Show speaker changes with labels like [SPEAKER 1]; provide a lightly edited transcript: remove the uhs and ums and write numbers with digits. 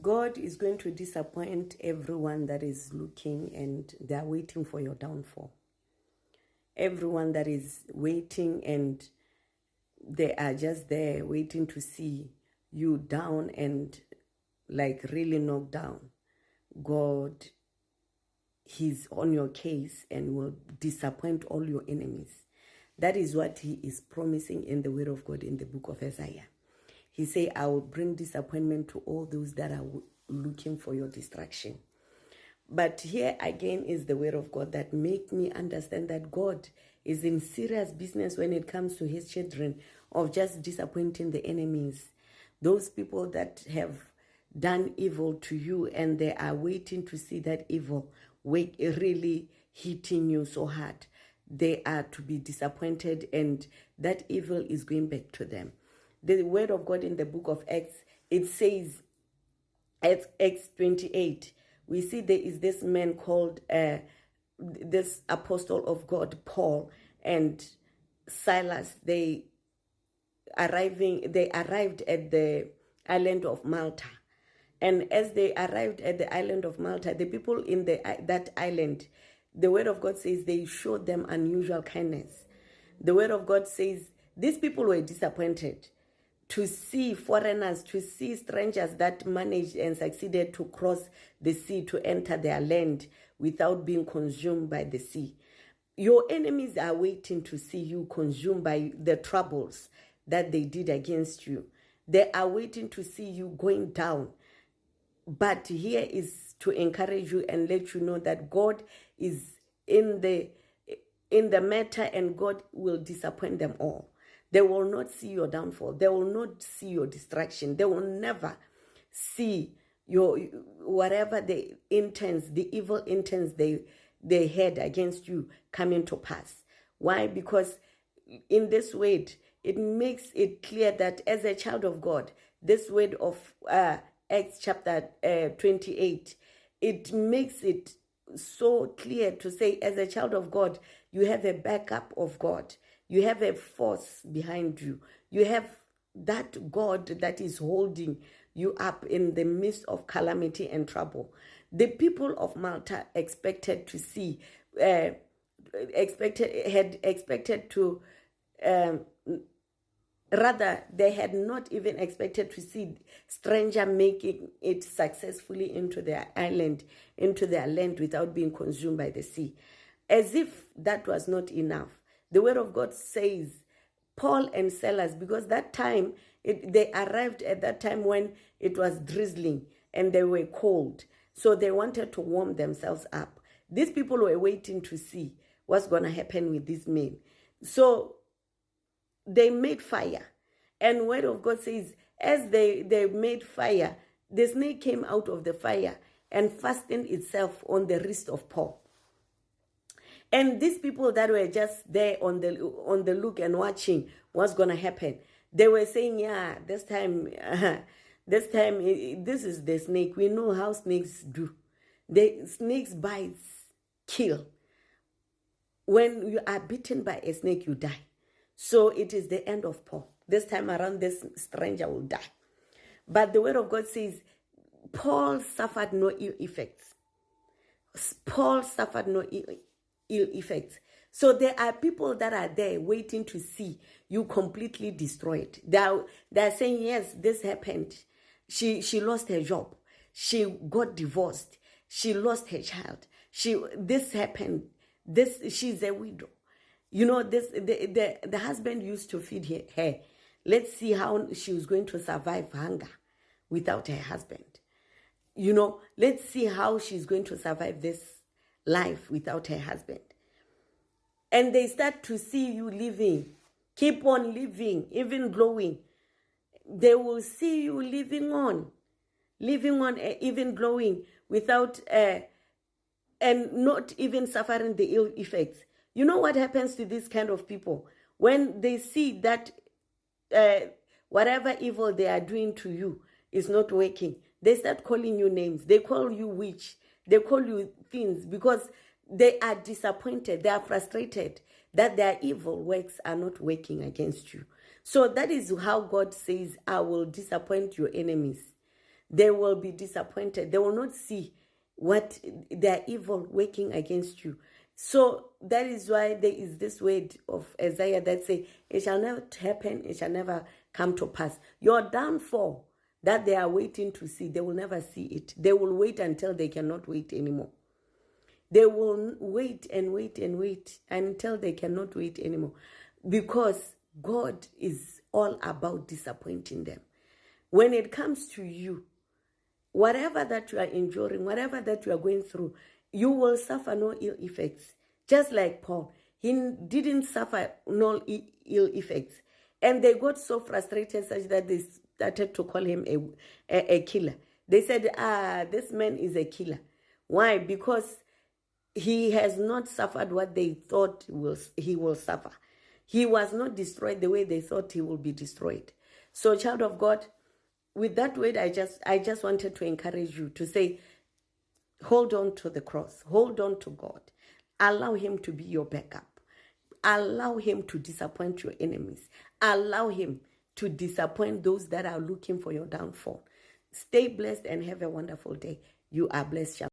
[SPEAKER 1] God is going to disappoint everyone that is looking and they are waiting for your downfall. Everyone that is waiting and they are just there waiting to see you down and like really knocked down. God, He's on your case and will disappoint all your enemies. That is what He is promising in the Word of God in the book of Isaiah. He say, I will bring disappointment to all those that are looking for your destruction. But here again is the Word of God that make me understand that God is in serious business when it comes to His children of just disappointing the enemies. Those people that have done evil to you and they are waiting to see that evil really hitting you so hard. They are to be disappointed and that evil is going back to them. The Word of God in the book of Acts, it says, Acts 28, we see there is this man called this apostle of God, Paul, and Silas. They arrived at the island of Malta. And as they arrived at the island of Malta, the people in that island, the Word of God says they showed them unusual kindness. The Word of God says these people were disappointed to see foreigners, to see strangers that managed and succeeded to cross the sea to enter their land without being consumed by the sea. Your enemies are waiting to see you consumed by the troubles that they did against you. They are waiting to see you going down. But here is to encourage you and let you know that God is in the matter and God will disappoint them all. They will not see your downfall. They will not see your destruction. They will never see your whatever the intents, the evil intents they had against you coming to pass. Why? Because in this word, it makes it clear that as a child of God, this word of Acts chapter 28, it makes it so clear to say, as a child of God, you have a backup of God. You have a force behind you. You have that God that is holding you up in the midst of calamity and trouble. The people of Malta expected to see, had expected to, rather, they had not even expected to see stranger making it successfully into their island, into their land without being consumed by the sea. As if that was not enough, the Word of God says, Paul and Silas, because that time, they arrived at that time when it was drizzling and they were cold. So they wanted to warm themselves up. These people were waiting to see what's going to happen with these men. So they made fire. And Word of God says, as they made fire, the snake came out of the fire and fastened itself on the wrist of Paul. And these people that were just there on the look and watching what's going to happen, they were saying, yeah, this time, this is the snake. We know how snakes do. The snake's bites kill. When you are bitten by a snake, you die. So it is the end of Paul. This time around, this stranger will die. But the Word of God says, Paul suffered no ill effects. Paul suffered no ill effects. So there are people that are there waiting to see you completely destroyed. They're saying, yes, this happened. She lost her job. She got divorced. She lost her child. This happened. She's a widow. You know, the husband used to feed her. Let's see how she was going to survive hunger without her husband. You know, let's see how she's going to survive this life without her husband. And they start to see you living. Keep on living, even glowing. They will see you living on, even glowing without, and not even suffering the ill effects. You know what happens to these kind of people? When they see that whatever evil they are doing to you is not working, they start calling you names. They call you witch. They call you things because they are disappointed. They are frustrated that their evil works are not working against you. So that is how God says, I will disappoint your enemies. They will be disappointed. They will not see what their evil working against you. So that is why there is this word of Isaiah that say, it shall never happen, it shall never come to pass. Your downfall that they are waiting to see, they will never see it. They will wait until they cannot wait anymore. They will wait and wait and wait until they cannot wait anymore, because God is all about disappointing them. When it comes to you, whatever that you are enduring, whatever that you are going through, you will suffer no ill effects. Just like Paul, he didn't suffer no ill effects. And they got so frustrated such that they started to call him a killer. They said, this man is a killer. Why? Because he has not suffered what they thought he will suffer. He was not destroyed the way they thought he will be destroyed. So, child of God, with that word, I just wanted to encourage you to say, hold on to the cross. Hold on to God. Allow him to be your backup. Allow him to disappoint your enemies. Allow him to disappoint those that are looking for your downfall. Stay blessed and have a wonderful day. You are blessed.